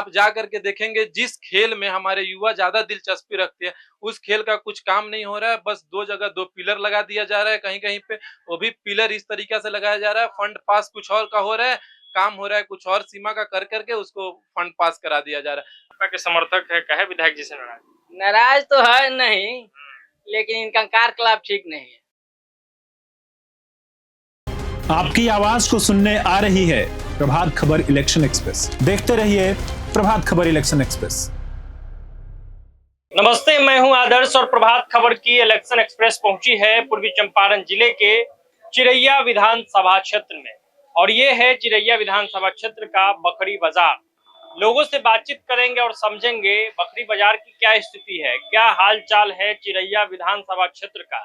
आप जा करके देखेंगे जिस खेल में हमारे युवा ज्यादा दिलचस्पी रखते हैं उस खेल का कुछ काम नहीं हो रहा है। बस दो जगह दो पिलर लगा दिया जा रहा है कहीं कहीं पे, वो भी पिलर इस तरीके से लगाया जा रहा है, फंड पास कुछ और का हो रहा है, काम हो रहा है कुछ और सीमा का कर करके उसको फंड पास करा दिया जा रहा है। आपका के समर्थक है, कहे विधायक जी से नाराज? नाराज तो है नहीं, लेकिन इनका कार्यकलाप ठीक नहीं है। आपकी आवाज को सुनने आ रही है प्रभात खबर इलेक्शन एक्सप्रेस। देखते रहिए प्रभात खबर इलेक्शन एक्सप्रेस। नमस्ते, मैं हूं आदर्श और प्रभात खबर की इलेक्शन एक्सप्रेस पहुंची है पूर्वी चंपारण जिले के चिरैया विधानसभा क्षेत्र में। और ये है चिरैया विधानसभा क्षेत्र का बकरी बाजार। लोगों से बातचीत करेंगे और समझेंगे बकरी बाजार की क्या स्थिति है, क्या हाल चाल है चिरैया विधानसभा क्षेत्र का,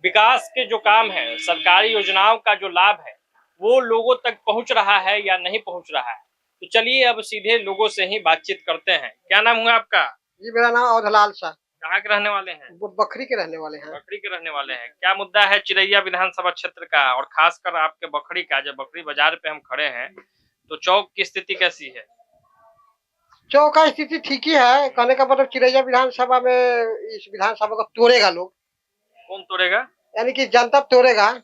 विकास के जो काम है, सरकारी योजनाओं का जो लाभ है वो लोगों तक पहुंच रहा है या नहीं पहुंच रहा है। तो चलिए अब सीधे लोगों से ही बातचीत करते हैं। क्या नाम हुआ आपका? जी, मेरा नाम अवधलाल शाह। कहाँ के रहने वाले हैं? वो बकरी के रहने वाले हैं। बकरी के रहने वाले हैं। क्या मुद्दा है चिरैया विधानसभा क्षेत्र का और खासकर आपके बकरी का? जब बकरी बाजार पे हम खड़े हैं तो चौक की स्थिति कैसी है? चौक का स्थिति ठीक ही है। कहने का मतलब चिरैया विधानसभा में इस विधानसभा को तोड़ेगा लोग। कौन तोड़ेगा? यानी कि जनता तोड़ेगा,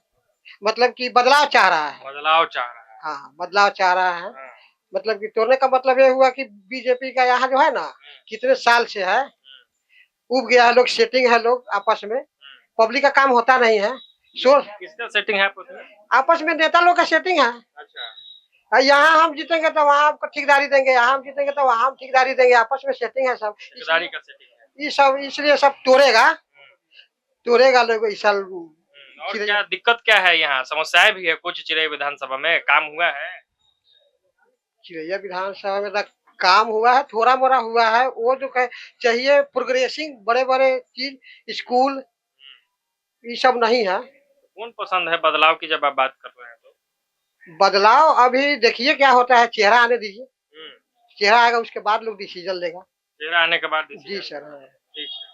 मतलब कि बदलाव चाह रहा है। बदलाव चाह रहा है। हाँ, बदलाव चाह रहा है। हाँ। मतलब कि तोड़ने का मतलब ये हुआ कि बीजेपी का यहाँ जो है ना कितने साल से है, उब गया है लोग, सेटिंग है लोग आपस में, पब्लिक का काम होता नहीं है। किसका सेटिंग है आपस में? आपस में नेता लोग का सेटिंग है। अच्छा, यहाँ हम जीतेंगे तो वहाँ आपको ठेकेदारी देंगे, यहाँ हम जीतेंगे तो वहाँ हम ठेकेदारी देंगे, आपस में सेटिंग है सब। ठेकेदारी का सेटिंग है। ये सब इसलिए सब तोड़ेगा लोग इस साल। और क्या दिक्कत क्या है? यहाँ समस्याएं भी है कुछ चिरैया विधानसभा में? काम हुआ है? चिरैया विधानसभा में तक काम हुआ है, थोड़ा मोड़ा हुआ है। वो जो चाहिए प्रोग्रेसिंग बड़े बड़े चीज, स्कूल, ये सब नहीं है। कौन पसंद है बदलाव की जब आप बात कर रहे हैं तो? बदलाव अभी देखिए क्या होता है, चेहरा आने दीजिए, चेहरा आएगा उसके बाद लोग डिसीजन लेगा। चेहरा आने के बाद? जी सर। हाँ। ठीक है।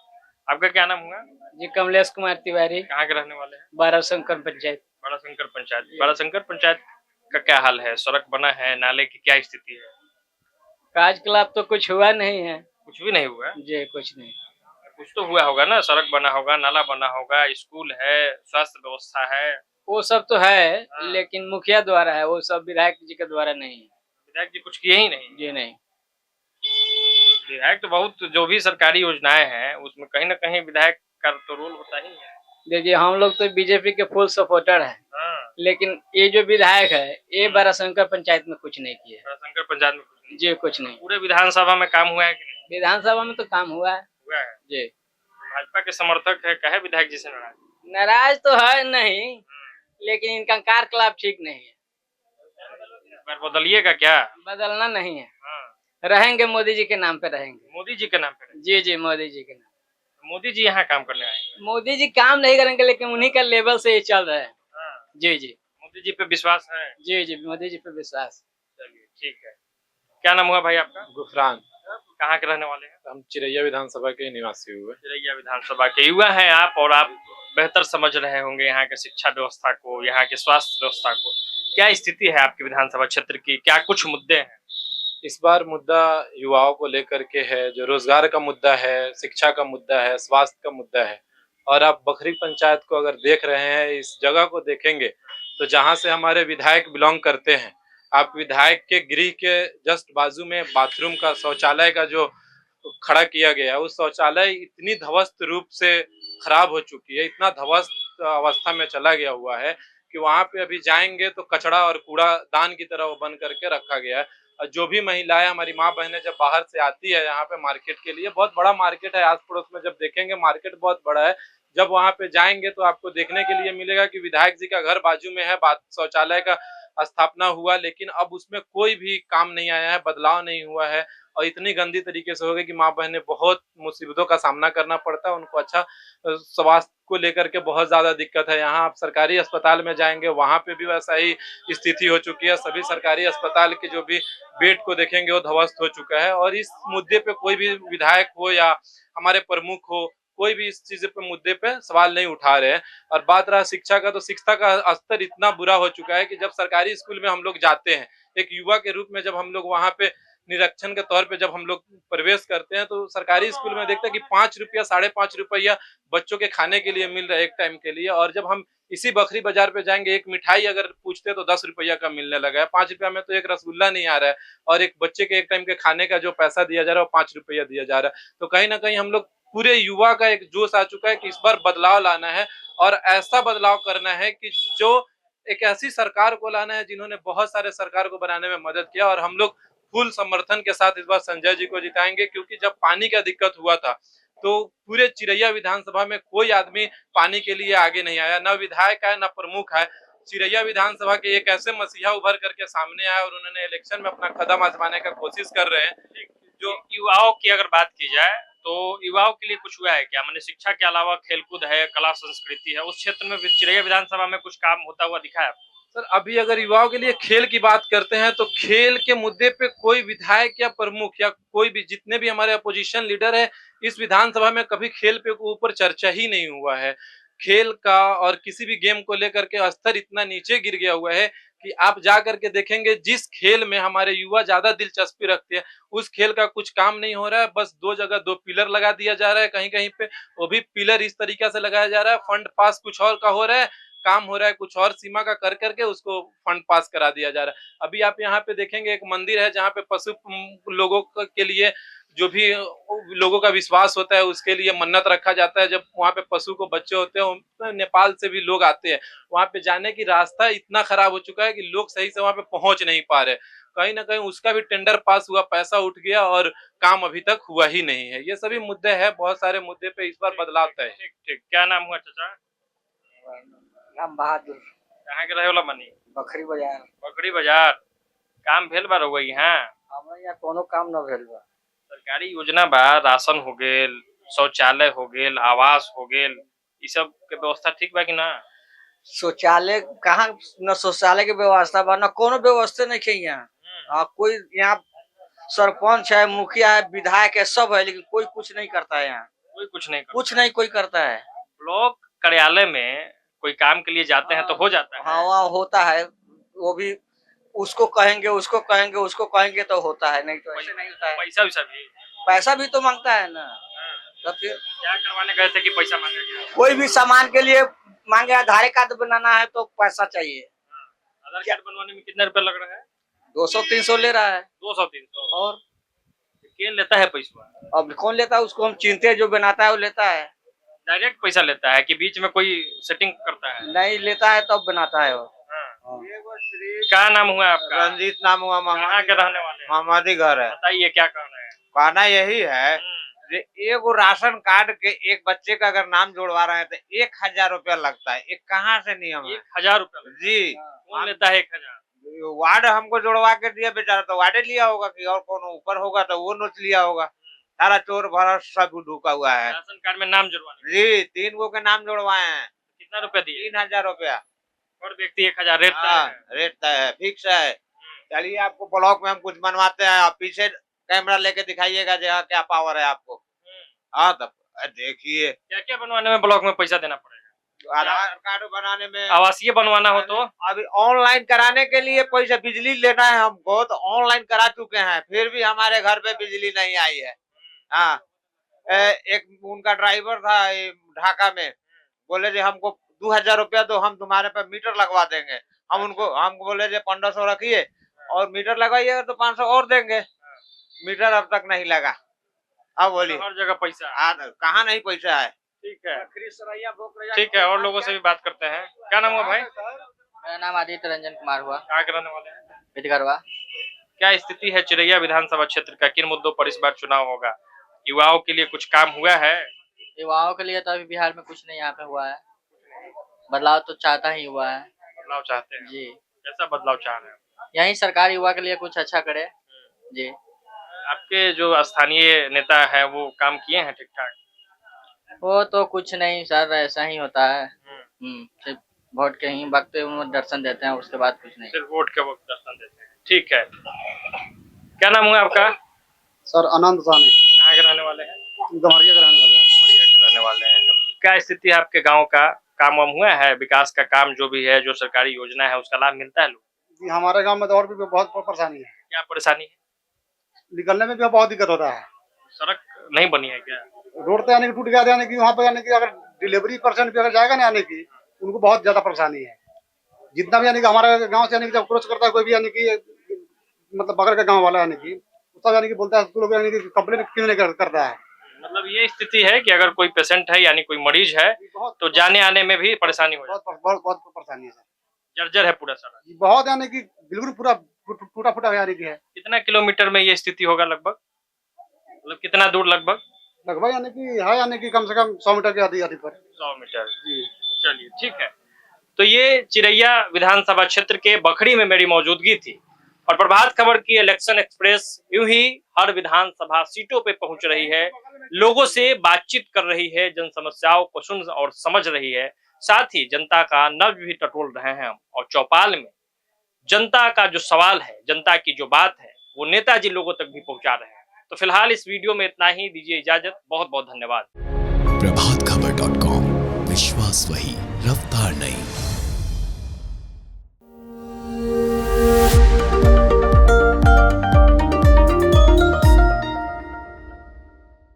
आपका क्या नाम हुआ? जी, कमलेश कुमार तिवारी। कहाँ के रहने वाले हैं? बाराशंकर पंचायत। बाराशंकर पंचायत। बाराशंकर पंचायत का क्या हाल है? सड़क बना है, नाले की क्या स्थिति है? कार्यकलाप तो कुछ हुआ नहीं है। कुछ भी नहीं हुआ जी, कुछ नहीं। कुछ तो हुआ होगा ना, सड़क बना होगा, नाला बना होगा, स्कूल है, स्वास्थ्य व्यवस्था है। वो सब तो है, हाँ। लेकिन मुखिया द्वारा है, वो सब विधायक जी के द्वारा नहीं है। विधायक जी कुछ किए ही नहीं? जी नहीं। विधायक तो बहुत, जो भी सरकारी योजनाएं हैं उसमें कहीं ना कहीं विधायक का तो रोल होता ही है। देखिए, हम लोग तो बीजेपी के फुल सपोर्टर हैं। हाँ। लेकिन ये जो विधायक है ये बाराशंकर पंचायत में कुछ नहीं किया। बाराशंकर पंचायत में कुछ नहीं? जी, कुछ नहीं। पूरे विधानसभा में काम हुआ है कि नहीं? विधानसभा में तो काम हुआ है। हुआ है। जी। भाजपा के समर्थक है, कहे विधायक जी से नाराज? नाराज तो है नहीं, लेकिन इनका कार्यकलाप ठीक नहीं है। इस बार बदलिएगा क्या? बदलना नहीं है। हाँ। रहेंगे मोदी जी के नाम पे रहेंगे। मोदी जी के नाम पे? जी जी, मोदी जी के नाम। मोदी जी यहाँ काम करने आए? मोदी जी काम नहीं करेंगे, लेकिन उन्हीं का लेवल से ये चल रहा है। हाँ। जी जी। मोदी जी पे विश्वास है? जी जी, मोदी जी पे विश्वास। चलिए ठीक है। क्या नाम हुआ भाई आपका? गुफरान। कहाँ के रहने वाले हैं? हम चिरैया विधानसभा के निवासी हुए। चिरैया विधानसभा के युवा हैं आप, और आप बेहतर समझ रहे होंगे यहाँ के शिक्षा व्यवस्था को, यहाँ के स्वास्थ्य व्यवस्था को। क्या स्थिति है आपके विधानसभा क्षेत्र की? क्या कुछ मुद्दे हैं? इस बार मुद्दा युवाओं को लेकर के है, जो रोजगार का मुद्दा है, शिक्षा का मुद्दा है, स्वास्थ्य का मुद्दा है। और आप बकरी पंचायत को अगर देख रहे हैं, इस जगह को देखेंगे तो जहां से हमारे विधायक बिलोंग करते हैं, आप विधायक के गृह के जस्ट बाजू में बाथरूम का, शौचालय का जो खड़ा किया गया है, उस शौचालय इतनी ध्वस्त रूप से खराब हो चुकी है, इतना ध्वस्त अवस्था में चला गया हुआ है कि वहां पे अभी जाएंगे तो कचड़ा और कूड़ा दान की तरह वो बन करके रखा गया है। और जो भी महिलाएं, हमारी माँ बहनें जब बाहर से आती है यहाँ पे मार्केट के लिए, बहुत बड़ा मार्केट है, आस पड़ोस में जब देखेंगे मार्केट बहुत बड़ा है, जब वहां पे जाएंगे तो आपको देखने के लिए मिलेगा कि विधायक जी का घर बाजू में है, शौचालय का स्थापना हुआ, लेकिन अब उसमें कोई भी काम नहीं आया है, बदलाव नहीं हुआ है। और इतनी गंदी तरीके से हो गई कि माँ बहनें बहुत मुसीबतों का सामना करना पड़ता है, उनको अच्छा स्वास्थ्य को लेकर के बहुत ज्यादा दिक्कत है। यहाँ आप सरकारी अस्पताल में जाएंगे, वहां पे भी वैसा ही स्थिति हो चुकी है। सभी सरकारी अस्पताल के जो भी बेड को देखेंगे वो ध्वस्त हो चुका है। और इस मुद्दे पे कोई भी विधायक हो या हमारे प्रमुख हो, कोई भी इस चीज पे, मुद्दे पे सवाल नहीं उठा रहे हैं। और बात रहा शिक्षा का, तो शिक्षा का स्तर इतना बुरा हो चुका है कि जब सरकारी स्कूल में हम लोग जाते हैं, एक युवा के रूप में जब हम लोग वहां पे निरीक्षण के तौर पे जब हम लोग प्रवेश करते हैं तो सरकारी स्कूल में देखते हैं कि 5 रुपया 5.5 रुपया बच्चों के खाने के लिए मिल रहा है एक टाइम के लिए, और जब हम इसी बखरी बाजार पे जाएंगे एक मिठाई अगर पूछते हैं तो 10 रुपया का मिलने लगा है। 5 रुपया में तो एक रसगुल्ला नहीं आ रहा है, और एक बच्चे के एक टाइम के खाने का जो पैसा दिया जा रहा है वो 5 रुपया दिया जा रहा है। तो कहीं ना कहीं हम लोग पूरे युवा का एक जोश आ चुका है कि इस बार बदलाव लाना है, और ऐसा बदलाव करना है कि जो एक ऐसी सरकार को लाना है जिन्होंने बहुत सारे सरकार को बनाने में मदद किया, और हम लोग फुल समर्थन के साथ इस बार संजय जी को जिताएंगे। क्योंकि जब पानी का दिक्कत हुआ था तो पूरे चिरैया विधानसभा में कोई आदमी पानी के लिए आगे नहीं आया, न विधायक है न प्रमुख है। चिरैया विधानसभा के एक ऐसे मसीहा उभर करके सामने आया और उन्होंने इलेक्शन में अपना कदम आजमाने का कोशिश कर रहे हैं। जो युवाओं की अगर बात की जाए तो युवाओं के लिए कुछ हुआ है क्या? मैंने शिक्षा के अलावा खेलकूद है, कला संस्कृति है, उस क्षेत्र में चिरैया विधानसभा में कुछ काम होता हुआ दिखा है आपको? सर अभी अगर युवाओं के लिए खेल की बात करते हैं तो खेल के मुद्दे पे कोई विधायक या प्रमुख या कोई भी जितने भी हमारे अपोजिशन लीडर है इस विधानसभा में कभी खेल पे ऊपर चर्चा ही नहीं हुआ है। खेल का और किसी भी गेम को लेकर के स्तर इतना नीचे गिर गया हुआ है कि आप जा करके देखेंगे जिस खेल में हमारे युवा ज्यादा दिलचस्पी रखते हैं उस खेल का कुछ काम नहीं हो रहा है। बस 2 जगह 2 पिलर लगा दिया जा रहा है कहीं कहीं पे, वो भी पिलर इस तरीका से लगाया जा रहा है, फंड पास कुछ और का हो रहा है, काम हो रहा है कुछ और सीमा का कर करके उसको फंड पास करा दिया जा रहा है। अभी आप यहाँ पे देखेंगे एक मंदिर है जहाँ पे पशु लोगों के लिए जो भी लोगों का विश्वास होता है उसके लिए मन्नत रखा जाता है। जब वहाँ पे पशु को बच्चे होते हैं नेपाल से भी लोग आते हैं, वहाँ पे जाने की रास्ता इतना खराब हो चुका है कि लोग सही से वहाँ पे पहुंच नहीं पा रहे। कहीं ना कहीं उसका भी टेंडर पास हुआ, पैसा उठ गया और काम अभी तक हुआ ही नहीं है। ये सभी मुद्दे हैं, बहुत सारे मुद्दे पे इस बार बदलाव तय है। ठीक ठीक, क्या नाम हुआ चाचा? राम बहादुर कहाँ के रहे वाला मनी? बखरी बाजार। बकरी बाजार। काम भेल बा रहुआ यहाँ? हमारे यहाँ कोनो काम न भेल बा। सरकारी योजना बा, राशन हो गेल, शौचालय हो गेल, आवास हो गेल, ई सब के व्यवस्था ठीक बा कि ना? शौचालय कहाँ न शौचालय के व्यवस्था बा न कोनो व्यवस्था नहीं है यहाँ। कोई यहाँ सरपंच है, मुखिया है, विधायक है, सब है, लेकिन कोई कुछ नहीं करता है यहाँ। कोई कुछ नहीं करता। कुछ नहीं कोई करता है। ब्लॉक कार्यालय में कोई काम के लिए जाते हैं तो हो जाता है। हाँ वहाँ होता है, वो भी उसको कहेंगे उसको कहेंगे उसको कहेंगे तो होता है, नहीं तो ऐसे नहीं होता है। पैसा वैसा भी? पैसा भी तो मांगता है ना। तो फिर क्या करवाने गए थे कि पैसा मांगा गया? कोई भी सामान के लिए मांगे, आधार कार्ड बनाना है तो पैसा चाहिए। आधार कार्ड बनवाने में कितना रुपया लग रहा है? 200-300 ले रहा है। 200-300? और कौन लेता है पैसा? अब कौन लेता है उसको हम चिंते, जो बनाता है वो लेता है। डायरेक्ट पैसा लेता है कि बीच में कोई सेटिंग करता है? नहीं लेता है तब बनाता है वो। क्या नाम हुआ आपका? रंजीत नाम हुआ। कहाँ के रहने वाले हैं? मोहम्मदी घर है। बताइए क्या कहना है? कहना यही है कि एगो राशन कार्ड के एक बच्चे का अगर नाम जोड़वा रहे हैं तो 1000 रुपया लगता है। एक कहाँ से नियम है? 1000 रुपया? जी। कौन लेता है 1000? वार्ड हमको जोड़वा के दिया बेचारा, तो वार्डे लिया होगा कि और कौन ऊपर होगा तो वो नोच लिया होगा। सारा चोर भरा सब ढुका हुआ है। राशन कार्ड में नाम जुड़वाने? जी 3 गो के नाम जोड़वाए हैं। कितना रुपया दिए? 3000 रुपया। और व्यक्ति 1000 रेट तय है? रेट तय है, फिक्स है। चलिए आपको ब्लॉक में हम कुछ बनवाते हैं, आप पीछे कैमरा लेके दिखाइएगा जहाँ क्या पावर है आपको। हाँ तब देखिए क्या क्या बनवाने में ब्लॉक में पैसा देना पड़ेगा? आधार कार्ड बनाने में, आवासीय बनवाना हो तो? अभी ऑनलाइन कराने के लिए पैसा, बिजली लेना है हमको तो ऑनलाइन करा चुके हैं, फिर भी हमारे घर पे बिजली नहीं आई है। हाँ एक उनका ड्राइवर था ढाका में, बोले जी हमको 2000 रुपया दो, हम तुम्हारे पे मीटर लगवा देंगे। हमको बोले जी 1500 रखिए और मीटर लगाइएगा तो 500 और देंगे। मीटर अब तक नहीं लगा। अब बोलिए हर जगह पैसा? कहाँ नहीं पैसा है। ठीक है, ठीक है, और लोगों से भी बात करते हैं। क्या नाम हुआ भाई? मेरा नाम आदित्य रंजन कुमार हुआ। क्या रहने वाले हैं? विधगरवा। क्या स्थिति है चिरैया विधानसभा क्षेत्र का? किन मुद्दों पर इस बार चुनाव होगा? युवाओं के लिए कुछ काम हुआ है? युवाओं के लिए तो अभी बिहार में कुछ नहीं यहाँ पे हुआ है। बदलाव तो चाहता ही हुआ है। बदलाव चाहते हैं जी। कैसा बदलाव चाह रहे हैं? यही सरकार युवा के लिए कुछ अच्छा करे। जी। आपके जो स्थानीय नेता है वो काम किए हैं ठीक ठाक? वो तो कुछ नहीं सर, ऐसा ही होता है। सिर्फ वोट के ही वक्त उन्हें दर्शन देते हैं, उसके बाद कुछ नहीं। सिर्फ वोट के वक्त दर्शन देते हैं। ठीक है, क्या नाम हुआ आपका? सर अनंत सानी। कहाँ के रहने वाले हैं? गम्हरिया के रहने वाले हैं। बढ़िया के रहने वाले हैं। क्या स्थिति है आपके गांव का? काम वाम हुआ है? विकास का काम जो भी है, जो सरकारी योजना है उसका लाभ मिलता है लोग? जी हमारे गांव में तो और भी बहुत परेशानी है। क्या परेशानी है? निकलने में भी बहुत दिक्कत होता है। सड़क नहीं बनी है क्या? रोड तो यानी कि टूट गया, यानी कि वहाँ पे यानी कि अगर डिलीवरी पर्सन भी अगर जाएगा ना, यानी कि उनको बहुत ज्यादा परेशानी है। जितना भी यानी कि हमारे गांव से यानी कि जब क्रॉस करता है कोई भी, यानी कि मतलब बगल का गांव वाला, यानी कि सब यानी कि बोलता है तू लोग यानी कि कंप्लेन क्यों नहीं करता है। मतलब ये स्थिति है कि अगर कोई पेशेंट है यानी कोई मरीज है तो जाने आने में भी परेशानी हो जाती बहुत परेशानी है सर। है। जर्जर है पूरा सड़क। बहुत यानी कि बिल्कुल पूरा टूटा फूटा यानी कि है। कितना किलोमीटर में ये स्थिति होगा लगभग? मतलब कितना दूर लगभग? लगभग यानी कि है, यानी कि कम से कम 100 मीटर के आदि पर। 100 मीटर। जी चलिए ठीक है। तो ये चिरैया विधानसभा क्षेत्र के बखरी में मेरी मौजूदगी थी और प्रभात खबर की इलेक्शन एक्सप्रेस यूं ही हर विधानसभा सीटों पे पहुंच रही है, लोगों से बातचीत कर रही है, जन समस्याओं को सुन और समझ रही है, साथ ही जनता का नब्ज भी टटोल रहे हैं हम। और चौपाल में जनता का जो सवाल है, जनता की जो बात है, वो नेताजी लोगों तक भी पहुंचा रहे हैं। तो फिलहाल इस वीडियो में इतना ही, दीजिए इजाजत। बहुत बहुत धन्यवाद। प्रभातखबर.com, विश्वास वही, रफ्तार नहीं।